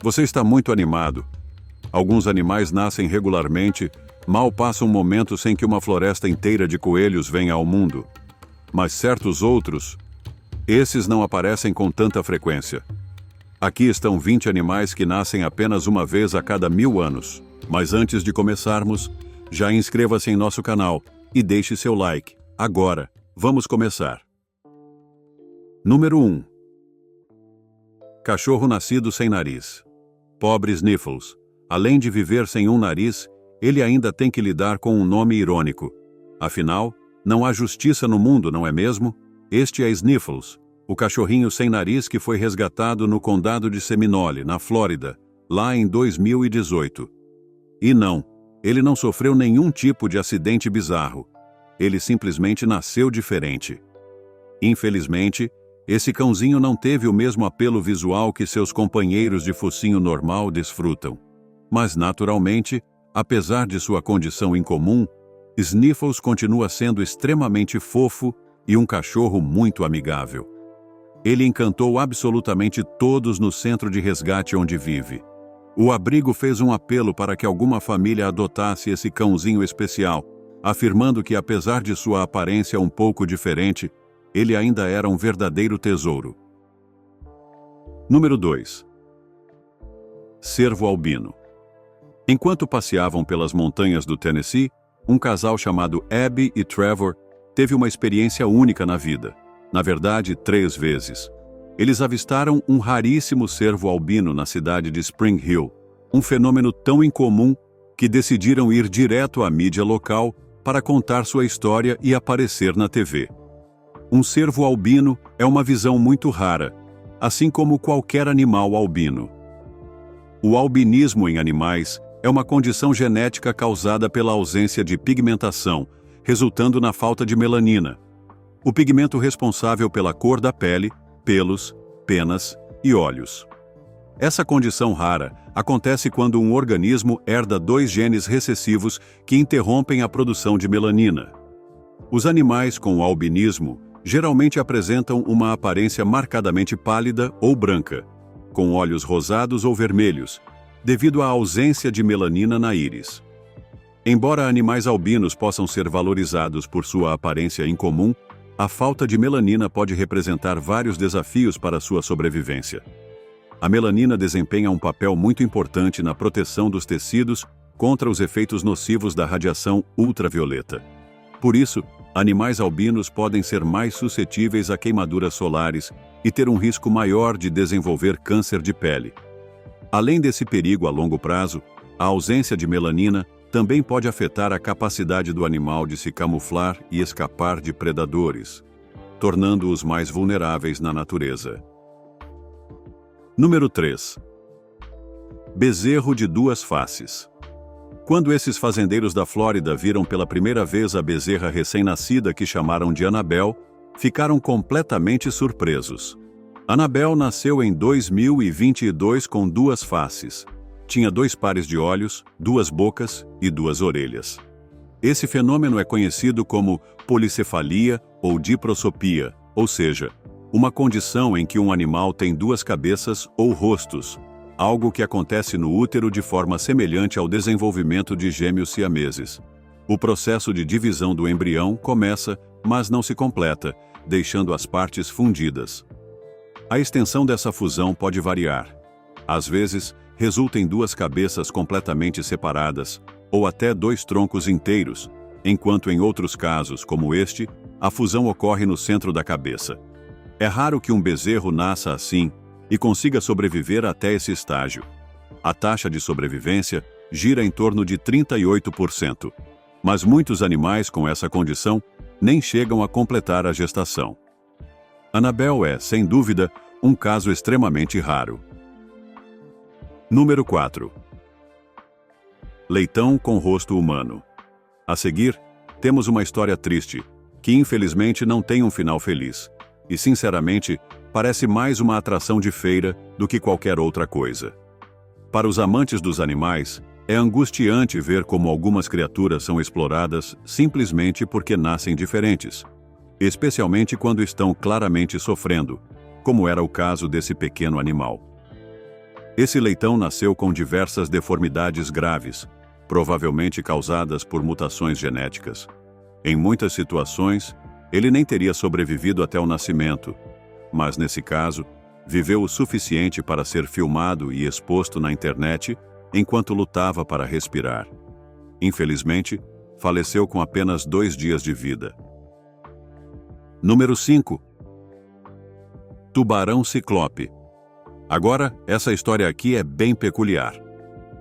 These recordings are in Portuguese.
Você está muito animado. Alguns animais nascem regularmente, mal passa um momento sem que uma floresta inteira de coelhos venha ao mundo. Mas certos outros, esses não aparecem com tanta frequência. Aqui estão 20 animais que nascem apenas uma vez a cada 1000 anos. Mas antes de começarmos, já inscreva-se em nosso canal e deixe seu like. Agora, vamos começar. Número 1. Cachorro nascido sem nariz. Pobre Sniffles. Além de viver sem um nariz, ele ainda tem que lidar com um nome irônico. Afinal, não há justiça no mundo, não é mesmo? Este é Sniffles, o cachorrinho sem nariz que foi resgatado no condado de Seminole, na Flórida, lá em 2018. E não, ele não sofreu nenhum tipo de acidente bizarro. Ele simplesmente nasceu diferente. Infelizmente, esse cãozinho não teve o mesmo apelo visual que seus companheiros de focinho normal desfrutam. Mas, naturalmente, apesar de sua condição incomum, Sniffles continua sendo extremamente fofo e um cachorro muito amigável. Ele encantou absolutamente todos no centro de resgate onde vive. O abrigo fez um apelo para que alguma família adotasse esse cãozinho especial, afirmando que, apesar de sua aparência um pouco diferente, ele ainda era um verdadeiro tesouro. Número 2. Cervo albino. Enquanto passeavam pelas montanhas do Tennessee, um casal chamado Abby e Trevor teve uma experiência única na vida. Na verdade, 3 vezes. Eles avistaram um raríssimo cervo albino na cidade de Spring Hill, um fenômeno tão incomum que decidiram ir direto à mídia local para contar sua história e aparecer na TV. Um cervo albino é uma visão muito rara, assim como qualquer animal albino. O albinismo em animais é uma condição genética causada pela ausência de pigmentação, resultando na falta de melanina, o pigmento responsável pela cor da pele, pelos, penas e olhos. Essa condição rara acontece quando um organismo herda 2 genes recessivos que interrompem a produção de melanina. Os animais com albinismo geralmente apresentam uma aparência marcadamente pálida ou branca, com olhos rosados ou vermelhos, devido à ausência de melanina na íris. Embora animais albinos possam ser valorizados por sua aparência incomum, a falta de melanina pode representar vários desafios para sua sobrevivência. A melanina desempenha um papel muito importante na proteção dos tecidos contra os efeitos nocivos da radiação ultravioleta. Por isso, animais albinos podem ser mais suscetíveis a queimaduras solares e ter um risco maior de desenvolver câncer de pele. Além desse perigo a longo prazo, a ausência de melanina também pode afetar a capacidade do animal de se camuflar e escapar de predadores, tornando-os mais vulneráveis na natureza. Número 3. Bezerro de 2 faces. Quando esses fazendeiros da Flórida viram pela primeira vez a bezerra recém-nascida que chamaram de Annabelle, ficaram completamente surpresos. Annabelle nasceu em 2022 com 2 faces. Tinha 2 pares de olhos, 2 bocas e 2 orelhas. Esse fenômeno é conhecido como policefalia ou diprosopia, ou seja, uma condição em que um animal tem 2 cabeças ou rostos, algo que acontece no útero de forma semelhante ao desenvolvimento de gêmeos siameses. O processo de divisão do embrião começa, mas não se completa, deixando as partes fundidas. A extensão dessa fusão pode variar. Às vezes, resulta em 2 cabeças completamente separadas, ou até 2 troncos inteiros, enquanto em outros casos, como este, a fusão ocorre no centro da cabeça. É raro que um bezerro nasça assim e consiga sobreviver até esse estágio. A taxa de sobrevivência gira em torno de 38%, mas muitos animais com essa condição nem chegam a completar a gestação. Annabelle é, sem dúvida, um caso extremamente raro. Número 4. Leitão com rosto humano. A seguir, temos uma história triste, que infelizmente não tem um final feliz, e sinceramente, parece mais uma atração de feira do que qualquer outra coisa. Para os amantes dos animais, é angustiante ver como algumas criaturas são exploradas simplesmente porque nascem diferentes, especialmente quando estão claramente sofrendo, como era o caso desse pequeno animal. Esse leitão nasceu com diversas deformidades graves, provavelmente causadas por mutações genéticas. Em muitas situações, ele nem teria sobrevivido até o nascimento, mas nesse caso, viveu o suficiente para ser filmado e exposto na internet enquanto lutava para respirar. Infelizmente, faleceu com apenas 2 dias de vida. Número 5. Tubarão ciclope. Agora, essa história aqui é bem peculiar.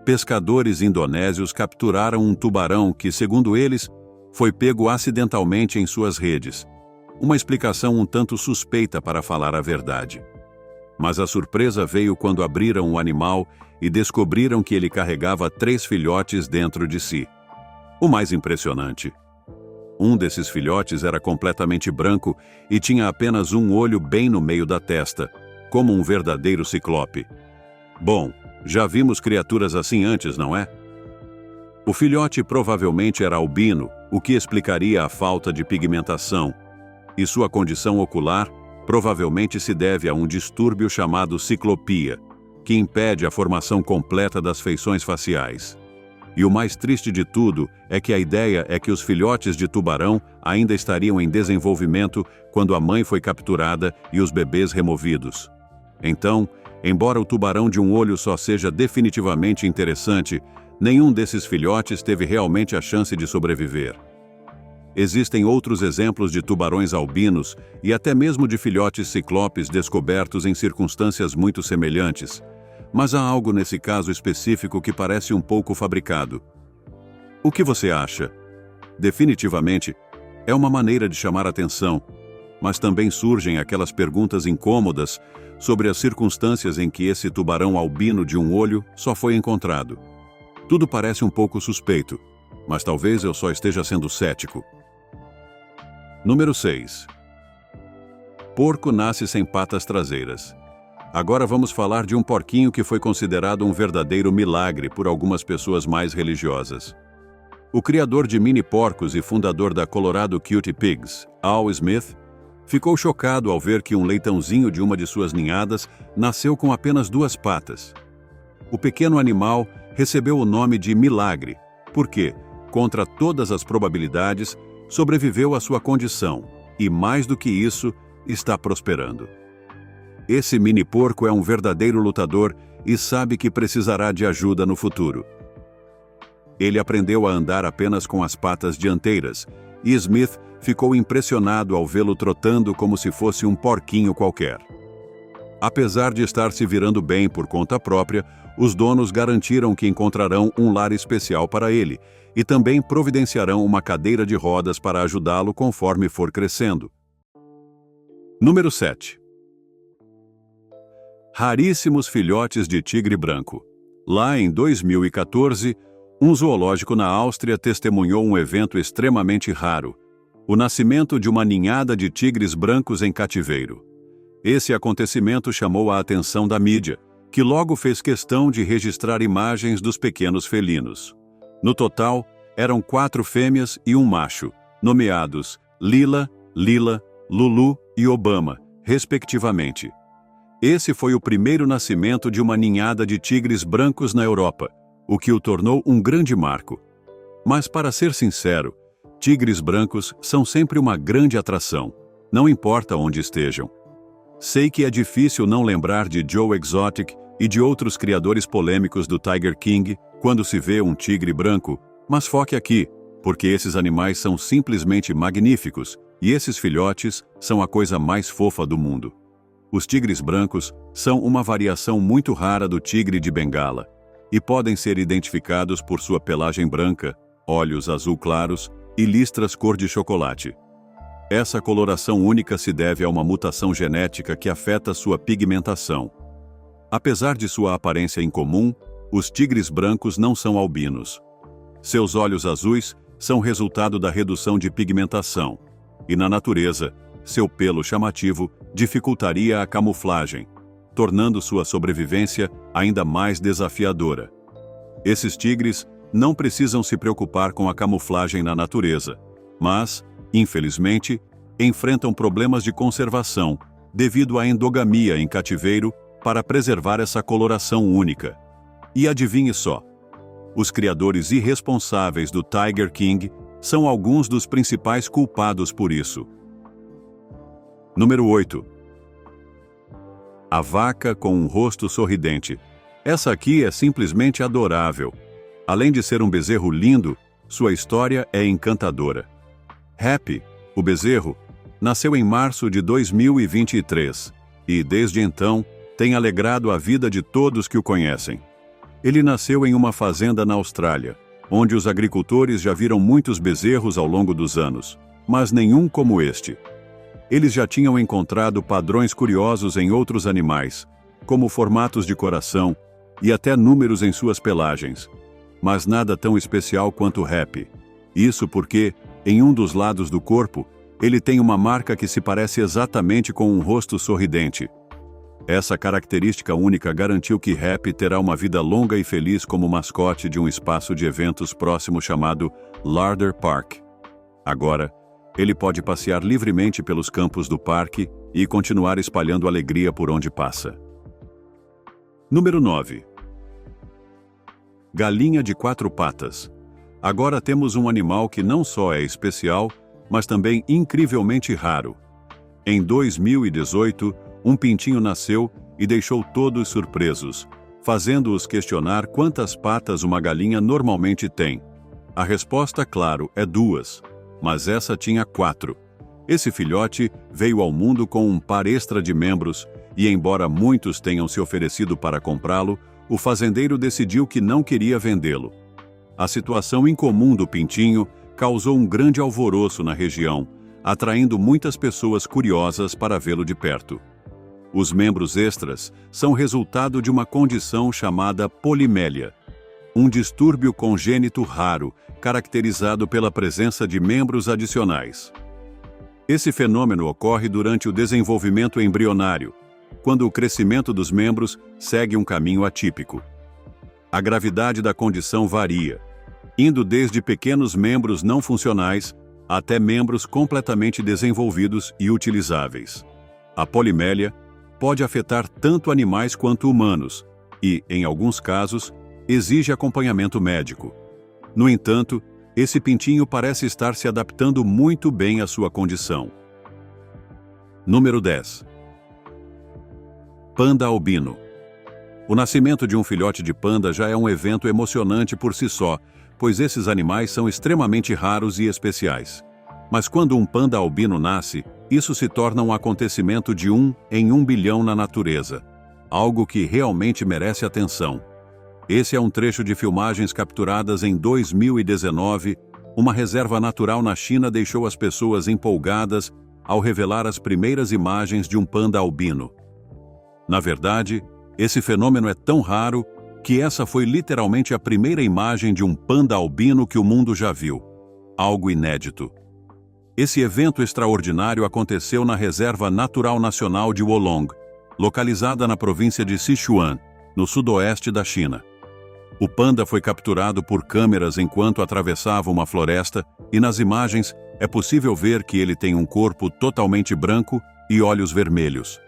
Pescadores indonésios capturaram um tubarão que, segundo eles, foi pego acidentalmente em suas redes. Uma explicação um tanto suspeita para falar a verdade. Mas a surpresa veio quando abriram o animal e descobriram que ele carregava 3 filhotes dentro de si. O mais impressionante: um desses filhotes era completamente branco e tinha apenas um olho bem no meio da testa, como um verdadeiro ciclope. Bom, já vimos criaturas assim antes, não é? O filhote provavelmente era albino, o que explicaria a falta de pigmentação, e sua condição ocular provavelmente se deve a um distúrbio chamado ciclopia, que impede a formação completa das feições faciais. E o mais triste de tudo é que a ideia é que os filhotes de tubarão ainda estariam em desenvolvimento quando a mãe foi capturada e os bebês removidos. Então, embora o tubarão de um olho só seja definitivamente interessante, nenhum desses filhotes teve realmente a chance de sobreviver. Existem outros exemplos de tubarões albinos e até mesmo de filhotes ciclopes descobertos em circunstâncias muito semelhantes, mas há algo nesse caso específico que parece um pouco fabricado. O que você acha? Definitivamente, é uma maneira de chamar atenção, mas também surgem aquelas perguntas incômodas sobre as circunstâncias em que esse tubarão albino de um olho só foi encontrado. Tudo parece um pouco suspeito, mas talvez eu só esteja sendo cético. Número 6. Porco nasce sem patas traseiras. Agora vamos falar de um porquinho que foi considerado um verdadeiro milagre por algumas pessoas mais religiosas. O criador de mini porcos e fundador da Colorado Cutie Pigs, Al Smith, ficou chocado ao ver que um leitãozinho de uma de suas ninhadas nasceu com apenas 2 patas. O pequeno animal recebeu o nome de milagre, porque, contra todas as probabilidades, sobreviveu à sua condição e, mais do que isso, está prosperando. Esse mini porco é um verdadeiro lutador e sabe que precisará de ajuda no futuro. Ele aprendeu a andar apenas com as patas dianteiras, e Smith ficou impressionado ao vê-lo trotando como se fosse um porquinho qualquer. Apesar de estar se virando bem por conta própria, os donos garantiram que encontrarão um lar especial para ele e também providenciarão uma cadeira de rodas para ajudá-lo conforme for crescendo. Número 7. Raríssimos filhotes de tigre branco. Lá em 2014, um zoológico na Áustria testemunhou um evento extremamente raro: o nascimento de uma ninhada de tigres brancos em cativeiro. Esse acontecimento chamou a atenção da mídia, que logo fez questão de registrar imagens dos pequenos felinos. No total, eram 4 fêmeas e um macho, nomeados Lila, Lila, Lulu e Obama, respectivamente. Esse foi o primeiro nascimento de uma ninhada de tigres brancos na Europa, o que o tornou um grande marco. Mas, para ser sincero, tigres brancos são sempre uma grande atração, não importa onde estejam. Sei que é difícil não lembrar de Joe Exotic e de outros criadores polêmicos do Tiger King quando se vê um tigre branco, mas foque aqui, porque esses animais são simplesmente magníficos e esses filhotes são a coisa mais fofa do mundo. Os tigres brancos são uma variação muito rara do tigre de Bengala e podem ser identificados por sua pelagem branca, olhos azul claros e listras cor de chocolate. Essa coloração única se deve a uma mutação genética que afeta sua pigmentação. Apesar de sua aparência incomum, os tigres brancos não são albinos. Seus olhos azuis são resultado da redução de pigmentação, e na natureza, seu pelo chamativo dificultaria a camuflagem, tornando sua sobrevivência ainda mais desafiadora. Esses tigres não precisam se preocupar com a camuflagem na natureza, mas, infelizmente, enfrentam problemas de conservação devido à endogamia em cativeiro para preservar essa coloração única. E adivinhe só, os criadores irresponsáveis do Tiger King são alguns dos principais culpados por isso. Número 8. A vaca com um rosto sorridente. Essa aqui é simplesmente adorável. Além de ser um bezerro lindo, sua história é encantadora. Happy, o bezerro, nasceu em março de 2023 e, desde então, tem alegrado a vida de todos que o conhecem. Ele nasceu em uma fazenda na Austrália, onde os agricultores já viram muitos bezerros ao longo dos anos, mas nenhum como este. Eles já tinham encontrado padrões curiosos em outros animais, como formatos de coração e até números em suas pelagens, mas nada tão especial quanto Happy. Isso porque, em um dos lados do corpo, ele tem uma marca que se parece exatamente com um rosto sorridente. Essa característica única garantiu que Happy terá uma vida longa e feliz como mascote de um espaço de eventos próximo chamado Larder Park. Agora, ele pode passear livremente pelos campos do parque e continuar espalhando alegria por onde passa. Número 9. Galinha de 4 patas. Agora temos um animal que não só é especial, mas também incrivelmente raro. Em 2018, um pintinho nasceu e deixou todos surpresos, fazendo-os questionar quantas patas uma galinha normalmente tem. A resposta, claro, é 2, mas essa tinha 4. Esse filhote veio ao mundo com um par extra de membros e, embora muitos tenham se oferecido para comprá-lo, o fazendeiro decidiu que não queria vendê-lo. A situação incomum do pintinho causou um grande alvoroço na região, atraindo muitas pessoas curiosas para vê-lo de perto. Os membros extras são resultado de uma condição chamada polimélia, um distúrbio congênito raro, caracterizado pela presença de membros adicionais. Esse fenômeno ocorre durante o desenvolvimento embrionário, quando o crescimento dos membros segue um caminho atípico. A gravidade da condição varia, indo desde pequenos membros não funcionais até membros completamente desenvolvidos e utilizáveis. A polimélia pode afetar tanto animais quanto humanos e, em alguns casos, exige acompanhamento médico. No entanto, esse pintinho parece estar se adaptando muito bem à sua condição. Número 10. Panda albino. O nascimento de um filhote de panda já é um evento emocionante por si só, pois esses animais são extremamente raros e especiais. Mas quando um panda albino nasce, isso se torna um acontecimento de 1 em 1 bilhão na natureza, algo que realmente merece atenção. Esse é um trecho de filmagens capturadas em 2019. Uma reserva natural na China deixou as pessoas empolgadas ao revelar as primeiras imagens de um panda albino. Na verdade, esse fenômeno é tão raro que essa foi literalmente a primeira imagem de um panda albino que o mundo já viu. Algo inédito. Esse evento extraordinário aconteceu na Reserva Natural Nacional de Wolong, localizada na província de Sichuan, no sudoeste da China. O panda foi capturado por câmeras enquanto atravessava uma floresta e nas imagens é possível ver que ele tem um corpo totalmente branco e olhos vermelhos.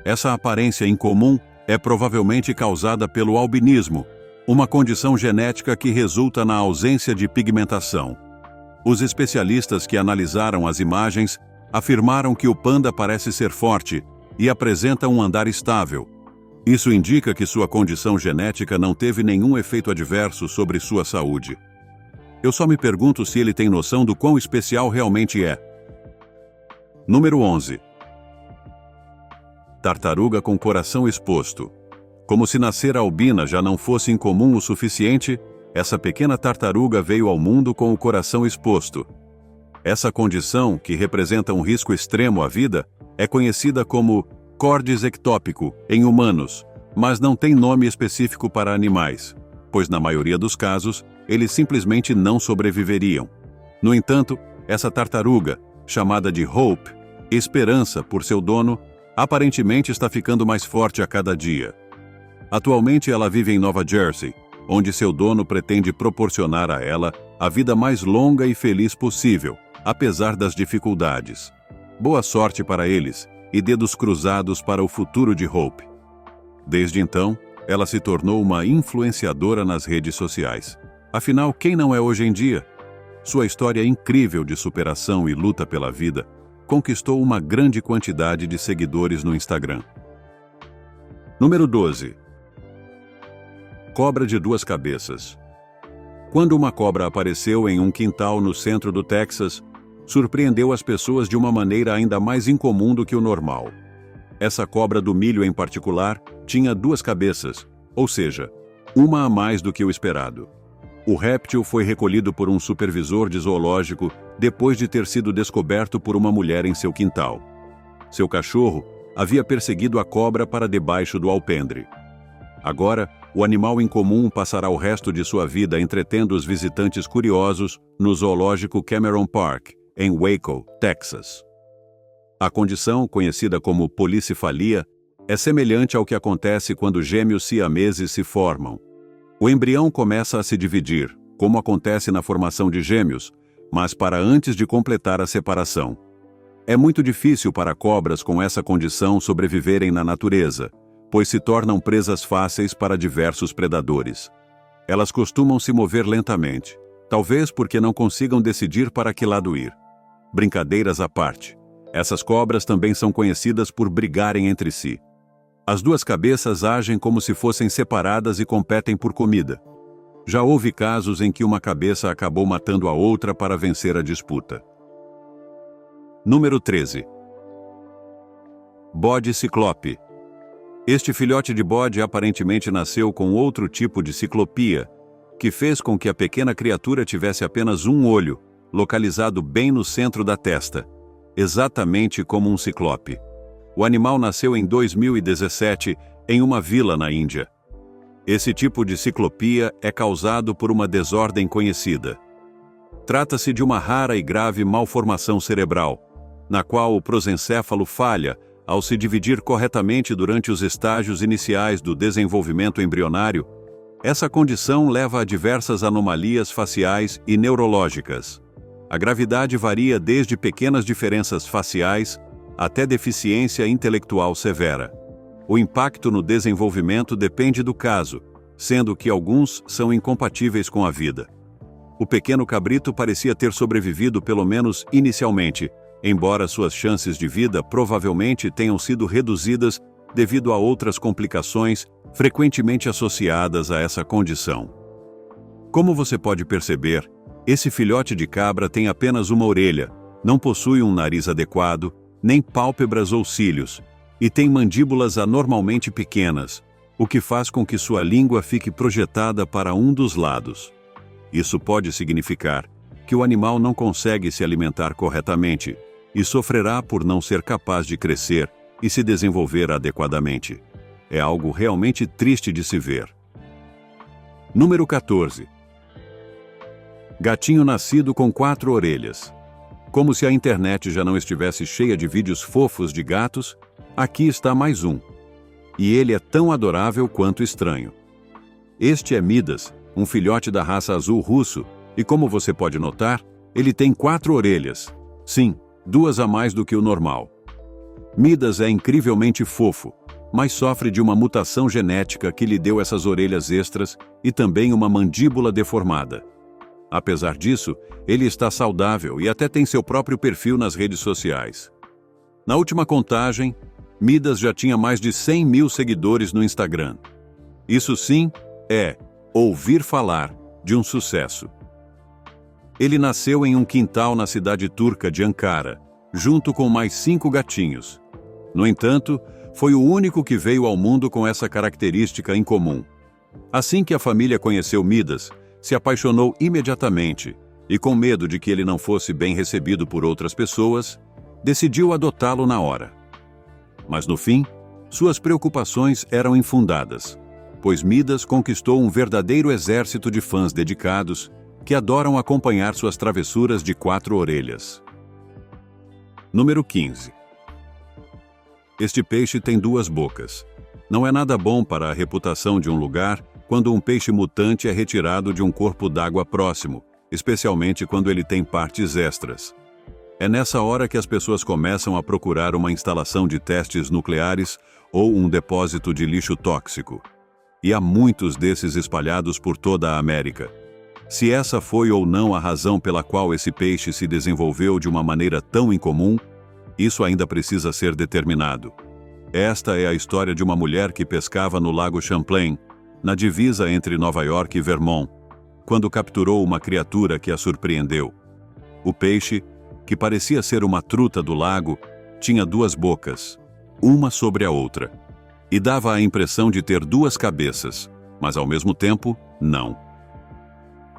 Essa aparência incomum é provavelmente causada pelo albinismo, uma condição genética que resulta na ausência de pigmentação. Os especialistas que analisaram as imagens afirmaram que o panda parece ser forte e apresenta um andar estável. Isso indica que sua condição genética não teve nenhum efeito adverso sobre sua saúde. Eu só me pergunto se ele tem noção do quão especial realmente é. Número 11. Tartaruga com coração exposto. Como se nascer albina já não fosse incomum o suficiente, essa pequena tartaruga veio ao mundo com o coração exposto. Essa condição, que representa um risco extremo à vida, é conhecida como cordis ectópico em humanos, mas não tem nome específico para animais, pois na maioria dos casos, eles simplesmente não sobreviveriam. No entanto, essa tartaruga, chamada de Hope, esperança por seu dono, aparentemente está ficando mais forte a cada dia. Atualmente ela vive em Nova Jersey, onde seu dono pretende proporcionar a ela a vida mais longa e feliz possível, apesar das dificuldades. Boa sorte para eles e dedos cruzados para o futuro de Hope. Desde então, ela se tornou uma influenciadora nas redes sociais. Afinal, quem não é hoje em dia? Sua história incrível de superação e luta pela vida conquistou uma grande quantidade de seguidores no Instagram. Número 12. Cobra de duas cabeças. Quando uma cobra apareceu em um quintal no centro do Texas, surpreendeu as pessoas de uma maneira ainda mais incomum do que o normal. Essa cobra do milho em particular tinha duas cabeças, ou seja, uma a mais do que o esperado. O réptil foi recolhido por um supervisor de zoológico depois de ter sido descoberto por uma mulher em seu quintal. Seu cachorro havia perseguido a cobra para debaixo do alpendre. Agora, o animal incomum passará o resto de sua vida entretendo os visitantes curiosos no zoológico Cameron Park, em Waco, Texas. A condição, conhecida como policifalia, é semelhante ao que acontece quando gêmeos siameses se formam. O embrião começa a se dividir, como acontece na formação de gêmeos, mas para antes de completar a separação. É muito difícil para cobras com essa condição sobreviverem na natureza, pois se tornam presas fáceis para diversos predadores. Elas costumam se mover lentamente, talvez porque não consigam decidir para que lado ir. Brincadeiras à parte, essas cobras também são conhecidas por brigarem entre si. As duas cabeças agem como se fossem separadas e competem por comida. Já houve casos em que uma cabeça acabou matando a outra para vencer a disputa. Número 13. Bode ciclope. Este filhote de bode aparentemente nasceu com outro tipo de ciclopia, que fez com que a pequena criatura tivesse apenas um olho, localizado bem no centro da testa, exatamente como um ciclope. O animal nasceu em 2017 em uma vila na Índia. Esse tipo de ciclopia é causado por uma desordem conhecida. Trata-se de uma rara e grave malformação cerebral, na qual o prosencéfalo falha ao se dividir corretamente durante os estágios iniciais do desenvolvimento embrionário. Essa condição leva a diversas anomalias faciais e neurológicas. A gravidade varia desde pequenas diferenças faciais até deficiência intelectual severa. O impacto no desenvolvimento depende do caso, sendo que alguns são incompatíveis com a vida. O pequeno cabrito parecia ter sobrevivido pelo menos inicialmente, embora suas chances de vida provavelmente tenham sido reduzidas devido a outras complicações frequentemente associadas a essa condição. Como você pode perceber, esse filhote de cabra tem apenas uma orelha, não possui um nariz adequado, nem pálpebras ou cílios, e tem mandíbulas anormalmente pequenas, o que faz com que sua língua fique projetada para um dos lados. Isso pode significar que o animal não consegue se alimentar corretamente e sofrerá por não ser capaz de crescer e se desenvolver adequadamente. É algo realmente triste de se ver. Número 14. Gatinho nascido com 4 orelhas. Como se a internet já não estivesse cheia de vídeos fofos de gatos, aqui está mais um. E ele é tão adorável quanto estranho. Este é Midas, um filhote da raça azul russo, e como você pode notar, ele tem 4 orelhas. Sim, 2 a mais do que o normal. Midas é incrivelmente fofo, mas sofre de uma mutação genética que lhe deu essas orelhas extras e também uma mandíbula deformada. Apesar disso, ele está saudável e até tem seu próprio perfil nas redes sociais. Na última contagem, Midas já tinha mais de 100 mil seguidores no Instagram. Isso sim é ouvir falar de um sucesso. Ele nasceu em um quintal na cidade turca de Ankara, junto com mais 5 gatinhos. No entanto, foi o único que veio ao mundo com essa característica incomum. Assim que a família conheceu Midas, se apaixonou imediatamente e, com medo de que ele não fosse bem recebido por outras pessoas, decidiu adotá-lo na hora. Mas no fim, suas preocupações eram infundadas, pois Midas conquistou um verdadeiro exército de fãs dedicados que adoram acompanhar suas travessuras de 4 orelhas. Número 15. Este peixe tem 2 bocas. Não é nada bom para a reputação de um lugar quando um peixe mutante é retirado de um corpo d'água próximo, especialmente quando ele tem partes extras. É nessa hora que as pessoas começam a procurar uma instalação de testes nucleares ou um depósito de lixo tóxico. E há muitos desses espalhados por toda a América. Se essa foi ou não a razão pela qual esse peixe se desenvolveu de uma maneira tão incomum, isso ainda precisa ser determinado. Esta é a história de uma mulher que pescava no Lago Champlain, na divisa entre Nova York e Vermont, quando capturou uma criatura que a surpreendeu. O peixe, que parecia ser uma truta do lago, tinha duas bocas, uma sobre a outra, e dava a impressão de ter duas cabeças, mas ao mesmo tempo, não.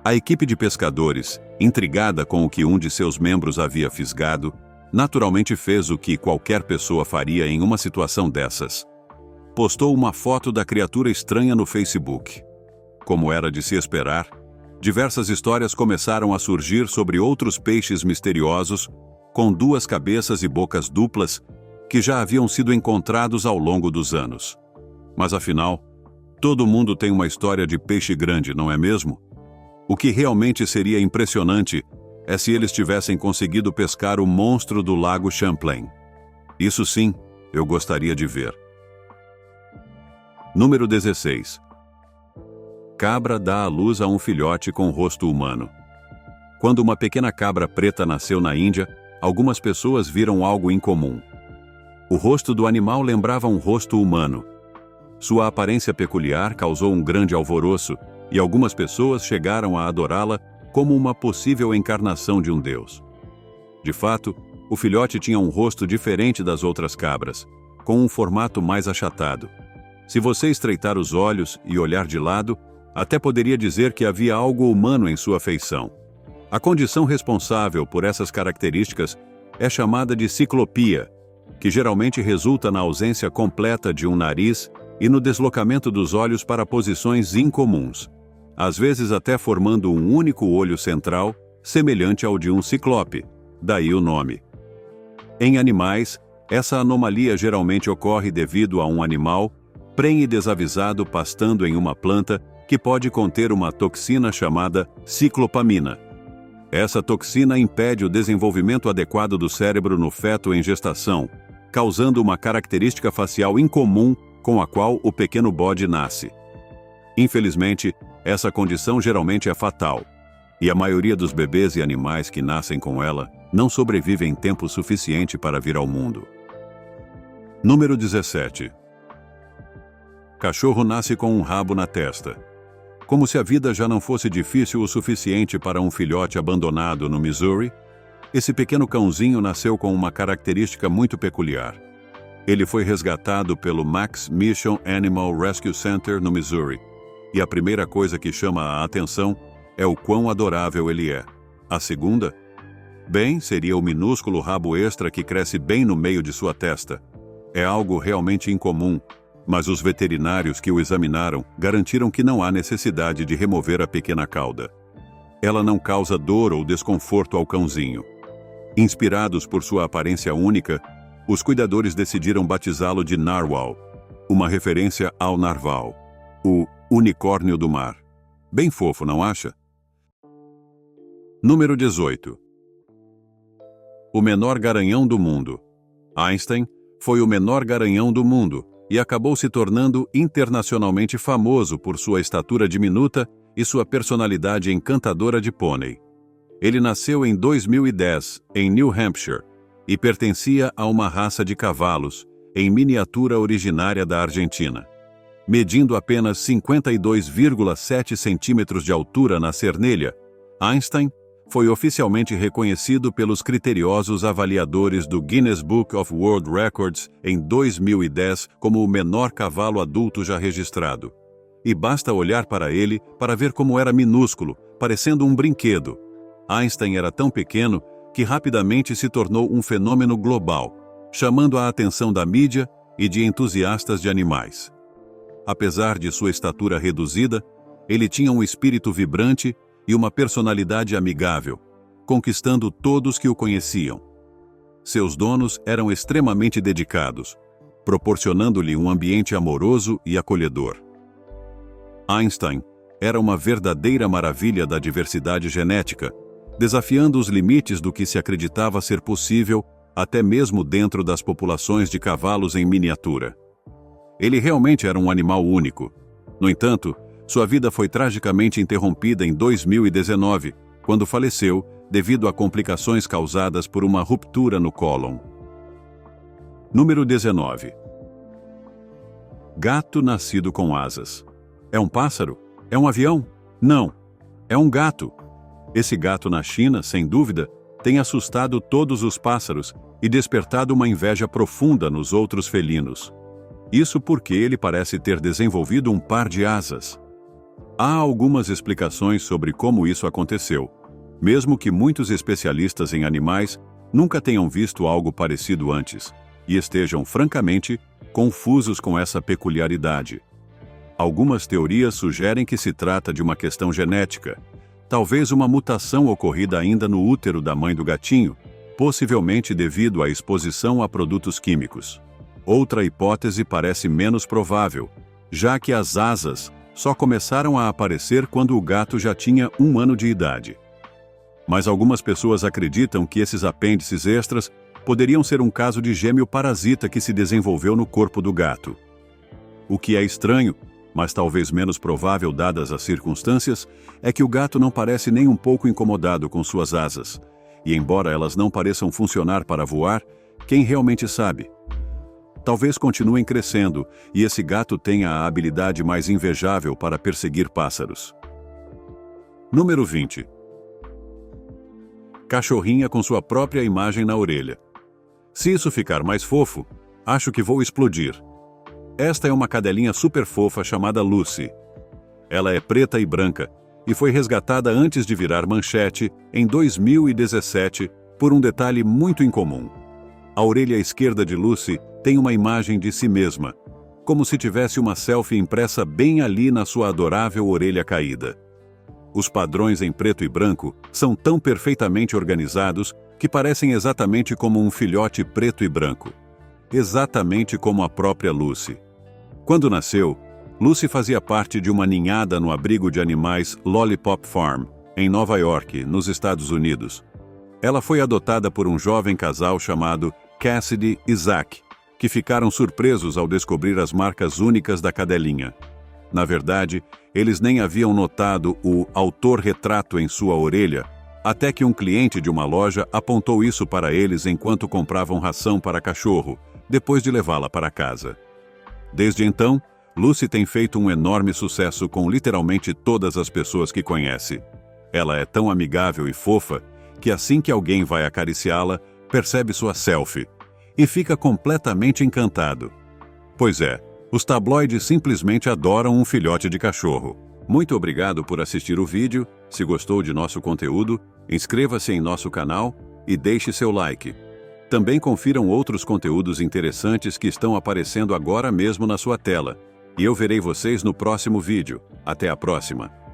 A equipe de pescadores, intrigada com o que um de seus membros havia fisgado, naturalmente fez o que qualquer pessoa faria em uma situação dessas. Postou uma foto da criatura estranha no Facebook. Como era de se esperar, diversas histórias começaram a surgir sobre outros peixes misteriosos, com duas cabeças e bocas duplas, que já haviam sido encontrados ao longo dos anos. Mas afinal, todo mundo tem uma história de peixe grande, não é mesmo? O que realmente seria impressionante é se eles tivessem conseguido pescar o monstro do Lago Champlain. Isso sim, eu gostaria de ver. Número 16. Cabra dá à luz a um filhote com rosto humano. Quando uma pequena cabra preta nasceu na Índia, algumas pessoas viram algo incomum. O rosto do animal lembrava um rosto humano. Sua aparência peculiar causou um grande alvoroço, e algumas pessoas chegaram a adorá-la como uma possível encarnação de um deus. De fato, o filhote tinha um rosto diferente das outras cabras, com um formato mais achatado. Se você estreitar os olhos e olhar de lado, até poderia dizer que havia algo humano em sua feição. A condição responsável por essas características é chamada de ciclopia, que geralmente resulta na ausência completa de um nariz e no deslocamento dos olhos para posições incomuns, às vezes até formando um único olho central, semelhante ao de um ciclope, daí o nome. Em animais, essa anomalia geralmente ocorre devido a um animal prenhe desavisado pastando em uma planta que pode conter uma toxina chamada ciclopamina. Essa toxina impede o desenvolvimento adequado do cérebro no feto em gestação, causando uma característica facial incomum com a qual o pequeno bode nasce. Infelizmente, essa condição geralmente é fatal, e a maioria dos bebês e animais que nascem com ela não sobrevivem tempo suficiente para vir ao mundo. Número 17. Cachorro nasce com um rabo na testa. Como se a vida já não fosse difícil o suficiente para um filhote abandonado no Missouri, esse pequeno cãozinho nasceu com uma característica muito peculiar. Ele foi resgatado pelo Max Mission Animal Rescue Center no Missouri, e a primeira coisa que chama a atenção é o quão adorável ele é. A segunda? Bem, seria o minúsculo rabo extra que cresce bem no meio de sua testa. É algo realmente incomum, mas os veterinários que o examinaram garantiram que não há necessidade de remover a pequena cauda. Ela não causa dor ou desconforto ao cãozinho. Inspirados por sua aparência única, os cuidadores decidiram batizá-lo de Narwhal, uma referência ao narval, o unicórnio do mar. Bem fofo, não acha? Número 18. O menor garanhão do mundo. Einstein foi o menor garanhão do mundo e acabou se tornando internacionalmente famoso por sua estatura diminuta e sua personalidade encantadora de pônei. Ele nasceu em 2010, em New Hampshire, e pertencia a uma raça de cavalos, em miniatura originária da Argentina. Medindo apenas 52,7 centímetros de altura na cernelha, Einstein foi oficialmente reconhecido pelos criteriosos avaliadores do Guinness Book of World Records em 2010 como o menor cavalo adulto já registrado. E basta olhar para ele para ver como era minúsculo, parecendo um brinquedo. Einstein era tão pequeno que rapidamente se tornou um fenômeno global, chamando a atenção da mídia e de entusiastas de animais. Apesar de sua estatura reduzida, ele tinha um espírito vibrante e uma personalidade amigável, conquistando todos que o conheciam. Seus donos eram extremamente dedicados, proporcionando-lhe um ambiente amoroso e acolhedor. Einstein era uma verdadeira maravilha da diversidade genética, desafiando os limites do que se acreditava ser possível, até mesmo dentro das populações de cavalos em miniatura. Ele realmente era um animal único. No entanto, sua vida foi tragicamente interrompida em 2019, quando faleceu devido a complicações causadas por uma ruptura no cólon. Número 19. Gato nascido com asas. É um pássaro? É um avião? Não. É um gato. Esse gato na China, sem dúvida, tem assustado todos os pássaros e despertado uma inveja profunda nos outros felinos. Isso porque ele parece ter desenvolvido um par de asas. Há algumas explicações sobre como isso aconteceu, mesmo que muitos especialistas em animais nunca tenham visto algo parecido antes e estejam, francamente, confusos com essa peculiaridade. Algumas teorias sugerem que se trata de uma questão genética, talvez uma mutação ocorrida ainda no útero da mãe do gatinho, possivelmente devido à exposição a produtos químicos. Outra hipótese parece menos provável, já que as asas só começaram a aparecer quando o gato já tinha 1 ano de idade. Mas algumas pessoas acreditam que esses apêndices extras poderiam ser um caso de gêmeo parasita que se desenvolveu no corpo do gato. O que é estranho, mas talvez menos provável dadas as circunstâncias, é que o gato não parece nem um pouco incomodado com suas asas. E embora elas não pareçam funcionar para voar, quem realmente sabe? Talvez continuem crescendo e esse gato tenha a habilidade mais invejável para perseguir pássaros. Número 20. Cachorrinha com sua própria imagem na orelha. Se isso ficar mais fofo, acho que vou explodir. Esta é uma cadelinha super fofa chamada Lucy. Ela é preta e branca e foi resgatada antes de virar manchete em 2017 por um detalhe muito incomum. A orelha esquerda de Lucy tem uma imagem de si mesma, como se tivesse uma selfie impressa bem ali na sua adorável orelha caída. Os padrões em preto e branco são tão perfeitamente organizados que parecem exatamente como um filhote preto e branco. Exatamente como a própria Lucy. Quando nasceu, Lucy fazia parte de uma ninhada no abrigo de animais Lollipop Farm, em Nova York, nos Estados Unidos. Ela foi adotada por um jovem casal chamado Cassidy e Zach, que ficaram surpresos ao descobrir as marcas únicas da cadelinha. Na verdade, eles nem haviam notado o autorretrato em sua orelha, até que um cliente de uma loja apontou isso para eles enquanto compravam ração para cachorro, depois de levá-la para casa. Desde então, Lucy tem feito um enorme sucesso com literalmente todas as pessoas que conhece. Ela é tão amigável e fofa que assim que alguém vai acariciá-la, percebe sua selfie e fica completamente encantado. Pois é, os tabloides simplesmente adoram um filhote de cachorro. Muito obrigado por assistir o vídeo. Se gostou de nosso conteúdo, inscreva-se em nosso canal e deixe seu like. Também confiram outros conteúdos interessantes que estão aparecendo agora mesmo na sua tela. E eu verei vocês no próximo vídeo. Até a próxima!